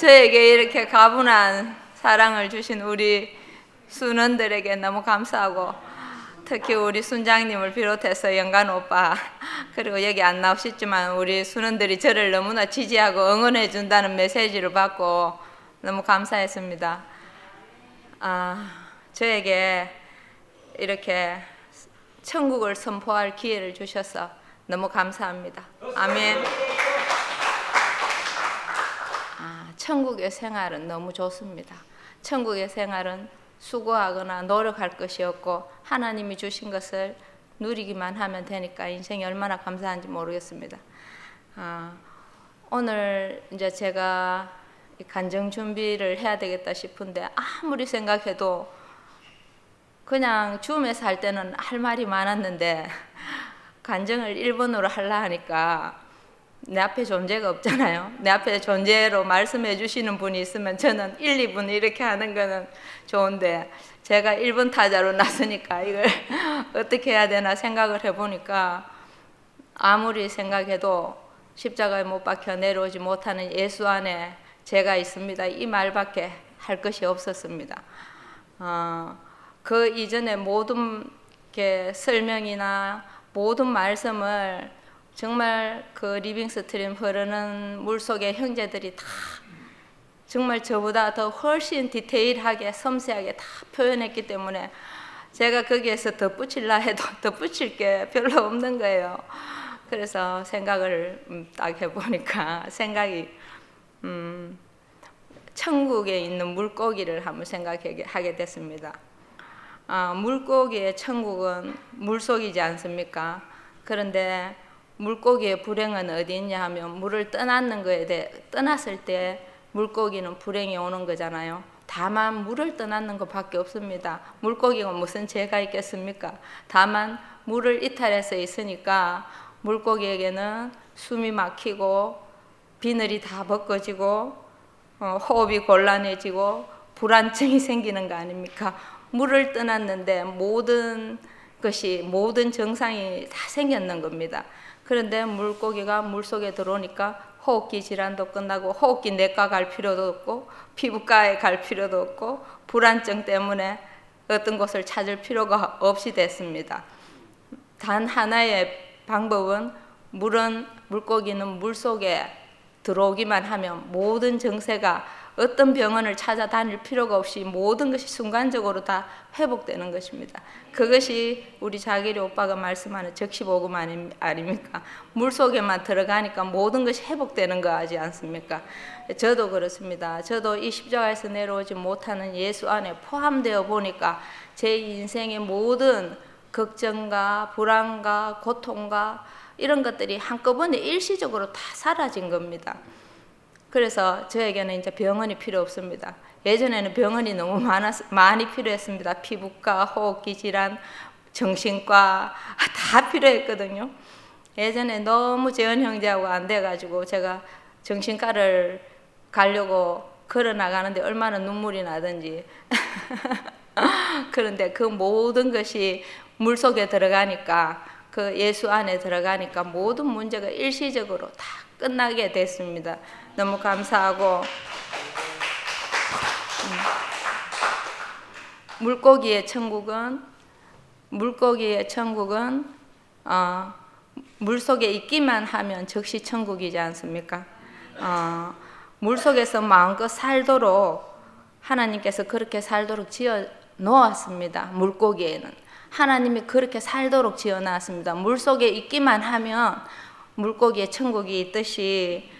저에게 이렇게 가분한 사랑을 주신 우리 순원들에게 너무 감사하고, 특히 우리 순장님을 비롯해서 영간 오빠, 그리고 여기 안 나오셨지만 우리 순원들이 저를 너무나 지지하고 응원해 준다는 메시지를 받고 너무 감사했습니다. 저에게 이렇게 천국을 선포할 기회를 주셔서 너무 감사합니다. 아멘. 천국의 생활은 너무 좋습니다. 천국의 생활은 수고하거나 노력할 것이 없고 하나님이 주신 것을 누리기만 하면 되니까 인생이 얼마나 감사한지 모르겠습니다. 오늘 이제 제가 간증 준비를 해야 되겠다 싶은데, 아무리 생각해도 그냥 줌에 살 때는 할 말이 많았는데 간증을 1번으로 하려 하니까 내 앞에 존재가 없잖아요. 내 앞에 존재로 말씀해 주시는 분이 있으면 저는 1, 2분 이렇게 하는 거는 좋은데, 제가 1번 타자로 나서니까 이걸 어떻게 해야 되나 생각을 해보니까, 아무리 생각해도 십자가에 못 박혀 내려오지 못하는 예수 안에 제가 있습니다, 이 말밖에 할 것이 없었습니다. 그 이전에 모든 설명이나 모든 말씀을 정말 그 리빙스트림 흐르는 물속의 형제들이 다 정말 저보다 더 훨씬 디테일하게 섬세하게 다 표현했기 때문에 제가 거기에서 덧붙일라 해도 덧붙일 게 별로 없는 거예요. 그래서 생각을 딱 해보니까 생각이 천국에 있는 물고기를 한번 생각하게 됐습니다. 물고기의 천국은 물속이지 않습니까? 그런데 물고기의 불행은 어디 있냐 하면, 물을 떠났을 때 물고기는 불행이 오는 거잖아요. 다만 물을 떠나는 것밖에 없습니다. 물고기가 무슨 죄가 있겠습니까? 다만 물을 이탈해서 있으니까 물고기에게는 숨이 막히고 비늘이 다 벗겨지고 호흡이 곤란해지고 불안증이 생기는 거 아닙니까? 물을 떠났는데 모든 정상이 다 생겼는 겁니다. 그런데 물고기가 물속에 들어오니까 호흡기 질환도 끝나고 호흡기 내과 갈 필요도 없고 피부과에 갈 필요도 없고 불안증 때문에 어떤 곳을 찾을 필요가 없이 됐습니다. 단 하나의 방법은, 물고기는 물속에 들어오기만 하면 모든 정세가, 어떤 병원을 찾아다닐 필요가 없이 모든 것이 순간적으로 다 회복되는 것입니다. 그것이 우리 자기리 오빠가 말씀하는 적시복음 아닙니까? 물속에만 들어가니까 모든 것이 회복되는 거 아지 않습니까? 저도 그렇습니다. 저도 이 십자가에서 내려오지 못하는 예수 안에 포함되어 보니까 제 인생의 모든 걱정과 불안과 고통과 이런 것들이 한꺼번에 일시적으로 다 사라진 겁니다. 그래서 저에게는 이제 병원이 필요 없습니다. 예전에는 병원이 너무 많이 필요했습니다. 피부과, 호흡기 질환, 정신과 다 필요했거든요. 예전에 너무 재현 형제하고 안 돼가지고 제가 정신과를 가려고 걸어 나가는데 얼마나 눈물이 나든지. 그런데 그 모든 것이 물속에 들어가니까, 그 예수 안에 들어가니까 모든 문제가 일시적으로 다 끝나게 됐습니다. 너무 감사하고, 물고기의 천국은 물속에 있기만 하면 즉시 천국이지 않습니까? 물속에서 마음껏 살도록 하나님께서 그렇게 살도록 지어 놓았습니다. 물고기에는 하나님이 그렇게 살도록 지어 놨습니다. 물속에 있기만 하면 물고기의 천국이 있듯이,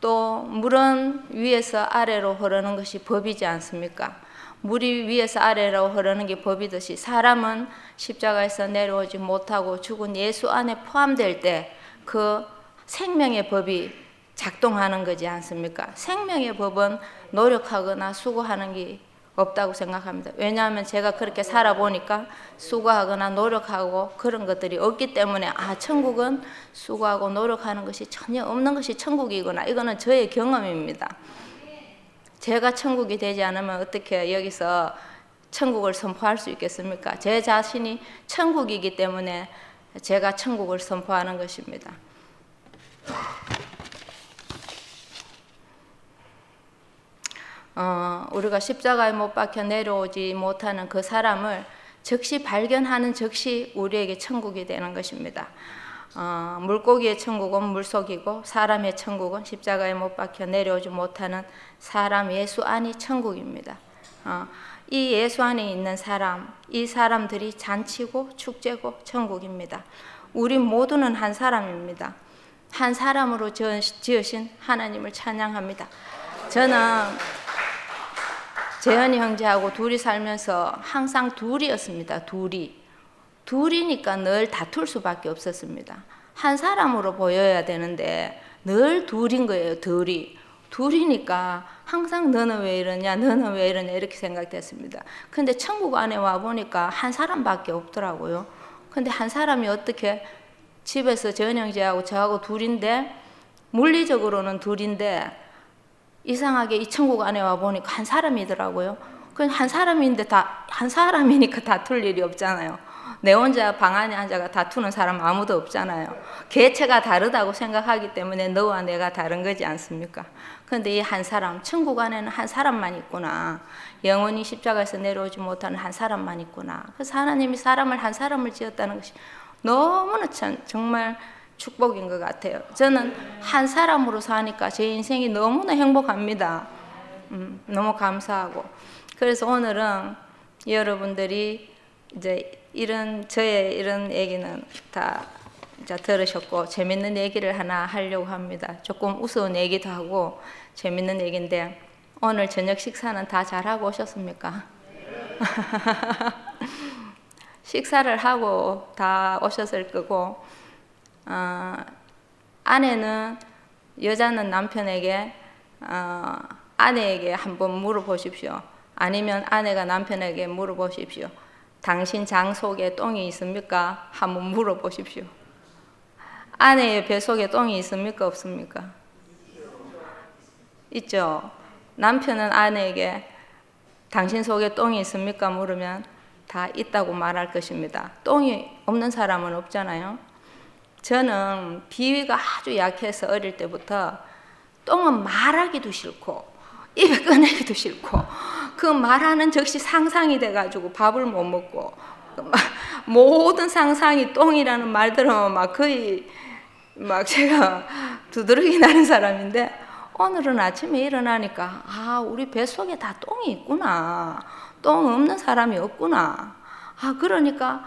또 물은 위에서 아래로 흐르는 것이 법이지 않습니까? 물이 위에서 아래로 흐르는 게 법이듯이 사람은 십자가에서 내려오지 못하고 죽은 예수 안에 포함될 때 그 생명의 법이 작동하는 거지 않습니까? 생명의 법은 노력하거나 수고하는 게 없다고 생각합니다. 왜냐하면 제가 그렇게 살아보니까 수고하거나 노력하고 그런 것들이 없기 때문에, 천국은 수고하고 노력하는 것이 전혀 없는 것이 천국이구나, 이거는 저의 경험입니다. 제가 천국이 되지 않으면 어떻게 여기서 천국을 선포할 수 있겠습니까? 제 자신이 천국이기 때문에 제가 천국을 선포하는 것입니다. 우리가 십자가에 못 박혀 내려오지 못하는 그 사람을 즉시 발견하는 즉시 우리에게 천국이 되는 것입니다. 물고기의 천국은 물속이고 사람의 천국은 십자가에 못 박혀 내려오지 못하는 사람 예수 안이 천국입니다. 이 예수 안에 있는 사람, 이 사람들이 잔치고 축제고 천국입니다. 우리 모두는 한 사람입니다. 한 사람으로 지으신 하나님을 찬양합니다. 저는 재현이 형제하고 둘이 살면서 항상 둘이었습니다. 둘이니까 늘 다툴 수밖에 없었습니다. 한 사람으로 보여야 되는데 늘 둘인 거예요. 둘이니까 항상 너는 왜 이러냐 너는 왜 이러냐 이렇게 생각됐습니다. 근데 천국 안에 와보니까 한 사람밖에 없더라고요. 근데 한 사람이 어떻게 집에서 재현 형제하고 저하고 둘인데 물리적으로는 둘인데 이상하게 이 천국 안에 와보니까 한 사람이더라고요. 한 사람인데 한 사람이니까 다툴 일이 없잖아요. 내 혼자 방 안에 앉아가 다투는 사람 아무도 없잖아요. 개체가 다르다고 생각하기 때문에 너와 내가 다른 거지 않습니까? 그런데 이 한 사람, 천국 안에는 한 사람만 있구나. 영원히 십자가에서 내려오지 못하는 한 사람만 있구나. 그래서 하나님이 사람을 한 사람을 지었다는 것이 너무나 정말 축복인 것 같아요. 저는 한 사람으로 사니까 제 인생이 너무나 행복합니다. 너무 감사하고. 그래서 오늘은 여러분들이 이제 저의 이런 얘기는 다 이제 들으셨고 재밌는 얘기를 하나 하려고 합니다. 조금 우스운 얘기도 하고 재밌는 얘기인데 오늘 저녁 식사는 다 잘하고 오셨습니까? 식사를 하고 다 오셨을 거고 아내는 여자는 남편에게 아내에게 한번 물어보십시오. 아니면 아내가 남편에게 물어보십시오. 당신 장 속에 똥이 있습니까? 한번 물어보십시오. 아내의 배 속에 똥이 있습니까? 없습니까? 있죠. 남편은 아내에게 당신 속에 똥이 있습니까? 물으면 다 있다고 말할 것입니다. 똥이 없는 사람은 없잖아요. 저는 비위가 아주 약해서 어릴 때부터 똥은 말하기도 싫고 입에 꺼내기도 싫고 그 말하는 즉시 상상이 돼가지고 밥을 못 먹고 모든 상상이 똥이라는 말 들으면 막 거의 막 제가 두드러기 나는 사람인데 오늘은 아침에 일어나니까 우리 뱃속에 다 똥이 있구나. 똥 없는 사람이 없구나. 그러니까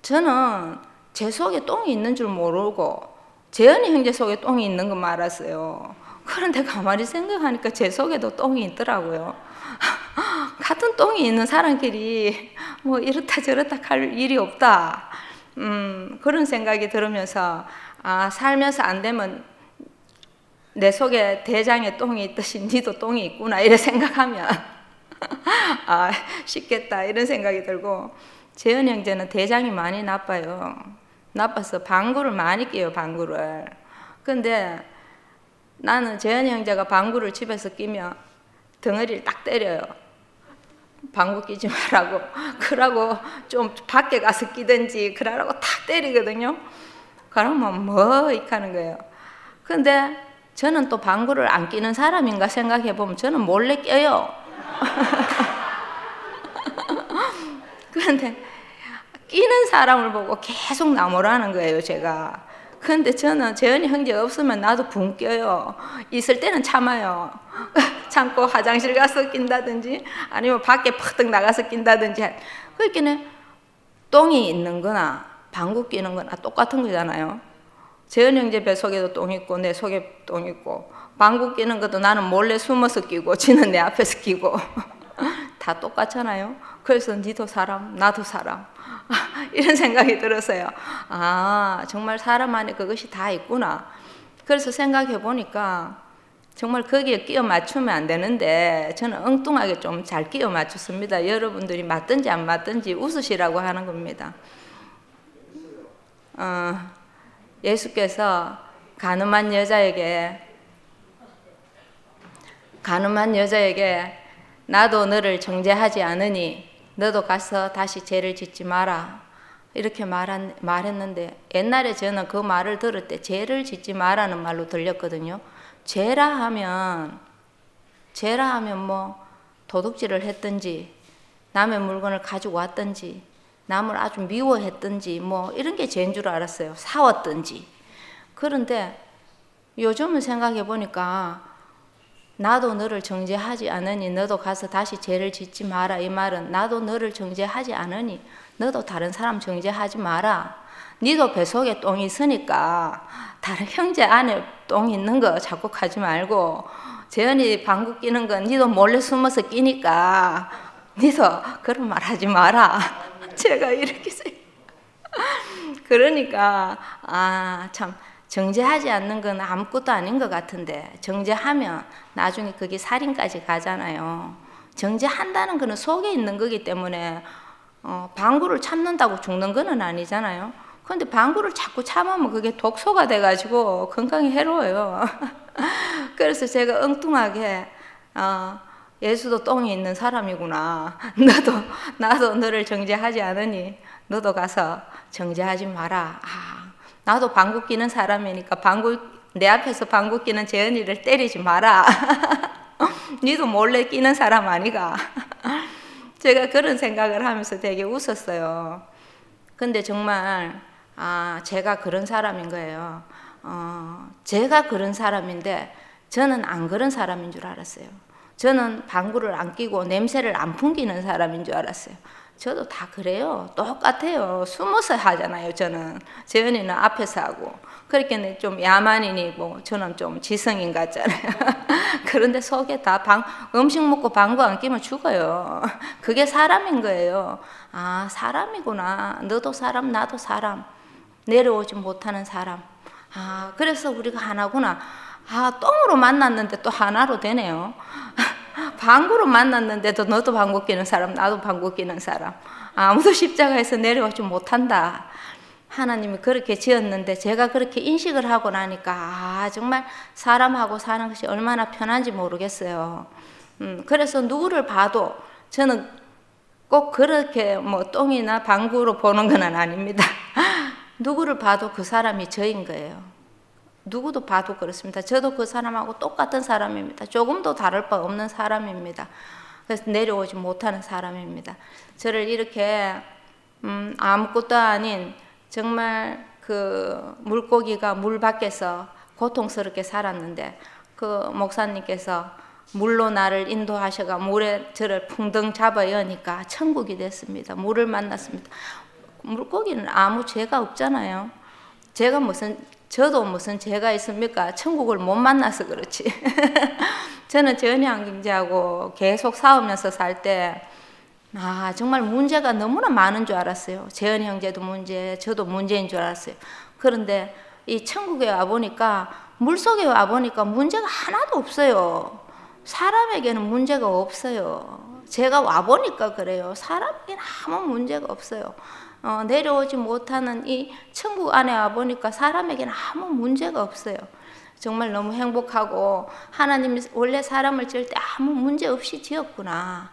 저는 제 속에 똥이 있는 줄 모르고 재현이 형제 속에 똥이 있는 건 알았어요. 그런데 가만히 생각하니까 제 속에도 똥이 있더라고요. 같은 똥이 있는 사람끼리 뭐 이렇다 저렇다 할 일이 없다. 그런 생각이 들으면서 살면서 안 되면 내 속에 대장에 똥이 있듯이 니도 똥이 있구나 이래 생각하면 쉽겠다 이런 생각이 들고 재현 형제는 대장이 많이 나빠요. 나빠서 방구를 많이 끼요. 방구를. 근데 나는 재현 형제가 방구를 집에서 끼면 덩어리를 딱 때려요. 방구 끼지 말라고. 그러고 좀 밖에 가서 끼든지 그러라고 탁 때리거든요. 그러면 뭐 이카는 거예요. 근데 저는 또 방구를 안 끼는 사람인가 생각해 보면 저는 몰래 껴요. 그런데 끼는 사람을 보고 계속 나무라는 거예요, 제가. 근데 저는 재현이 형제가 없으면 나도 붕 껴요. 있을 때는 참아요. 참고 화장실 가서 낀다든지 아니면 밖에 팍떡 나가서 낀다든지. 그러니까 똥이 있는 거나 방구 끼는 거나 똑같은 거잖아요. 재현 형제 배 속에도 똥 있고 내 속에 똥 있고 방구 끼는 것도 나는 몰래 숨어서 끼고 지는 내 앞에서 끼고 다 똑같잖아요. 그래서 니도 사람 나도 사람 이런 생각이 들었어요. 정말 사람 안에 그것이 다 있구나. 그래서 생각해 보니까 정말 거기에 끼워 맞추면 안 되는데 저는 엉뚱하게 좀 잘 끼워 맞췄습니다. 여러분들이 맞든지 안 맞든지 웃으시라고 하는 겁니다. 예수께서 가늠한 여자에게 나도 너를 정죄하지 않으니 너도 가서 다시 죄를 짓지 마라 이렇게 말했는데 옛날에 저는 그 말을 들을 때 죄를 짓지 마라는 말로 들렸거든요. 죄라 하면 죄라 하면 뭐 도둑질을 했든지 남의 물건을 가지고 왔든지 남을 아주 미워했든지 뭐 이런 게 죄인 줄 알았어요. 싸웠든지. 그런데 요즘은 생각해 보니까 나도 너를 정죄하지 않으니 너도 가서 다시 죄를 짓지 마라. 이 말은 나도 너를 정죄하지 않으니 너도 다른 사람 정죄하지 마라. 니도 뱃속에 똥이 있으니까 다른 형제 안에 똥 있는 거 자꾸 가지 말고 재현이 방구 끼는 건 니도 몰래 숨어서 끼니까 니도 그런 말 하지 마라. 제가 이렇게 그러니까 참 정죄하지 않는 건 아무것도 아닌 것 같은데 정죄하면 나중에 그게 살인까지 가잖아요. 정죄한다는 거는 속에 있는 거기 때문에 방구를 참는다고 죽는 거는 아니잖아요. 그런데 방구를 자꾸 참으면 그게 독소가 돼가지고 건강에 해로워요. 그래서 제가 엉뚱하게 예수도 똥이 있는 사람이구나. 나도 너를 정죄하지 않으니 너도 가서 정죄하지 마라. 나도 방구 끼는 사람이니까 내 앞에서 방구 끼는 재은이를 때리지 마라. 니도 몰래 끼는 사람 아니가. 제가 그런 생각을 하면서 되게 웃었어요. 근데 정말 제가 그런 사람인 거예요. 제가 그런 사람인데 저는 안 그런 사람인 줄 알았어요. 저는 방구를 안 끼고 냄새를 안 풍기는 사람인 줄 알았어요. 저도 다 그래요. 똑같아요. 숨어서 하잖아요. 저는 재현이는 앞에서 하고 그렇게 좀 야만인이고 저는 좀 지성인 같잖아요. 그런데 속에 다 음식 먹고 방구 안 끼면 죽어요. 그게 사람인 거예요. 사람이구나. 너도 사람 나도 사람. 내려오지 못하는 사람. 그래서 우리가 하나구나. 똥으로 만났는데 또 하나로 되네요. 방구로 만났는데도 너도 방구 끼는 사람 나도 방구 끼는 사람. 아무도 십자가에서 내려오지 못한다. 하나님이 그렇게 지었는데 제가 그렇게 인식을 하고 나니까 정말 사람하고 사는 것이 얼마나 편한지 모르겠어요. 그래서 누구를 봐도 저는 꼭 그렇게 뭐 똥이나 방구로 보는 건 아닙니다. 누구를 봐도 그 사람이 저인 거예요. 누구도 봐도 그렇습니다. 저도 그 사람하고 똑같은 사람입니다. 조금도 다를 바 없는 사람입니다. 그래서 내려오지 못하는 사람입니다. 저를 이렇게 아무것도 아닌 정말 그 물고기가 물 밖에서 고통스럽게 살았는데 그 목사님께서 물로 나를 인도하셔가 물에 저를 풍덩 잡아 여니까 천국이 됐습니다. 물을 만났습니다. 물고기는 아무 죄가 없잖아요. 저도 무슨 죄가 있습니까? 천국을 못 만나서 그렇지. 저는 전향 경제하고 계속 싸우면서 살 때 정말 문제가 너무나 많은 줄 알았어요. 재현 형제도 문제, 저도 문제인 줄 알았어요. 그런데 이 천국에 와보니까 물속에 와보니까 문제가 하나도 없어요. 사람에게는 문제가 없어요. 제가 와보니까 그래요. 사람에게는 아무 문제가 없어요. 내려오지 못하는 이 천국 안에 와보니까 사람에게는 아무 문제가 없어요. 정말 너무 행복하고 하나님이 원래 사람을 지을 때 아무 문제 없이 지었구나.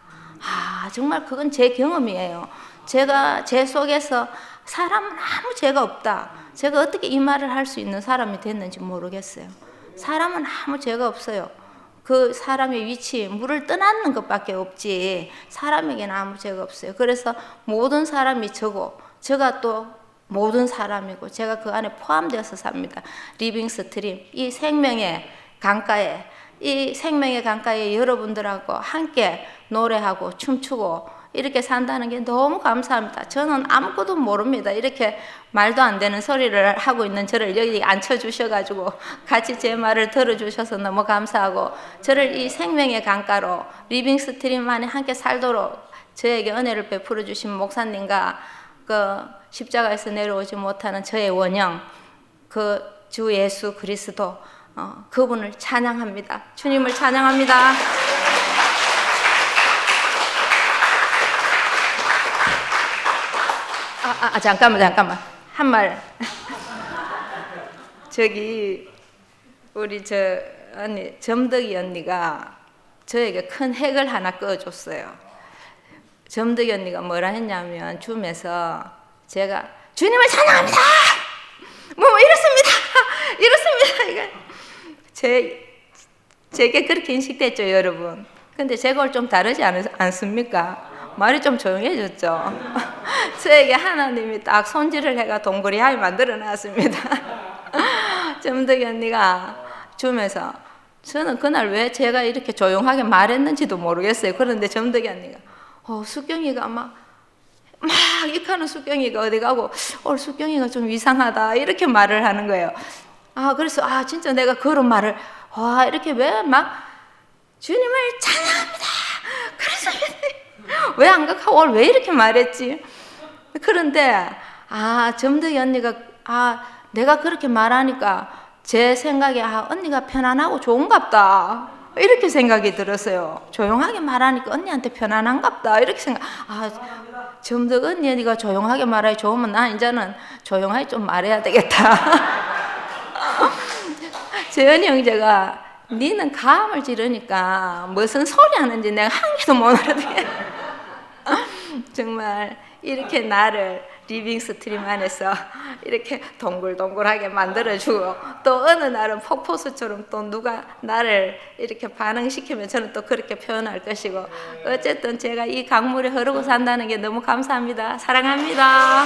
정말 그건 제 경험이에요. 제가 제 속에서 사람은 아무 죄가 없다. 제가 어떻게 이 말을 할 수 있는 사람이 됐는지 모르겠어요. 사람은 아무 죄가 없어요. 그 사람의 위치, 물을 떠나는 것밖에 없지 사람에게는 아무 죄가 없어요. 그래서 모든 사람이 저고 제가 또 모든 사람이고 제가 그 안에 포함되어서 삽니다. 리빙 스트림, 이 생명의 강가에 여러분들하고 함께 노래하고 춤추고 이렇게 산다는 게 너무 감사합니다. 저는 아무것도 모릅니다. 이렇게 말도 안 되는 소리를 하고 있는 저를 여기 앉혀주셔가지고 같이 제 말을 들어주셔서 너무 감사하고 저를 이 생명의 강가로 리빙 스트림 안에 함께 살도록 저에게 은혜를 베풀어 주신 목사님과 그 십자가에서 내려오지 못하는 저의 원형 그 주 예수 그리스도 그분을 찬양합니다. 주님을 찬양합니다. 잠깐만 한 말. 저기 우리 언니 점덕이 언니가 저에게 큰 핵을 하나 꺼줬어요. 점덕이 언니가 뭐라 했냐면 줌에서 제가 주님을 찬양합니다. 뭐 이렇습니다. 이거 제게 그렇게 인식됐죠, 여러분. 근데 제가 오늘 좀 다르지 않습니까? 말이 좀 조용해졌죠. 저에게 하나님이 딱 손질을 해가 동그리하게 만들어 놨습니다. 점덕이 언니가 주면서 저는 그날 왜 제가 이렇게 조용하게 말했는지도 모르겠어요. 그런데 점덕이 언니가 수경이가 막 이카는 수경이가 어디 가고 오늘 수경이가 좀 이상하다 이렇게 말을 하는 거예요. 그래서 진짜 내가 그런 말을 이렇게 왜 막 주님을 찬양합니다. 그래서 왜 안 가고 오늘 왜 이렇게 말했지? 그런데 점덕이 언니가 내가 그렇게 말하니까 제 생각에 언니가 편안하고 좋은갑다 이렇게 생각이 들었어요. 조용하게 말하니까 언니한테 편안한갑다 이렇게 생각. 점덕 언니가 조용하게 말하기 좋으면 나 이제는 조용하게 좀 말해야 되겠다. 재현이 형제가 니는 감을 지르니까 무슨 소리 하는지 내가 한 개도 못 알아듣게. 정말 이렇게 나를 리빙 스트림 안에서 이렇게 동글동글하게 만들어주고 또 어느 날은 폭포수처럼 또 누가 나를 이렇게 반응시키면 저는 또 그렇게 표현할 것이고 어쨌든 제가 이 강물에 흐르고 산다는 게 너무 감사합니다. 사랑합니다.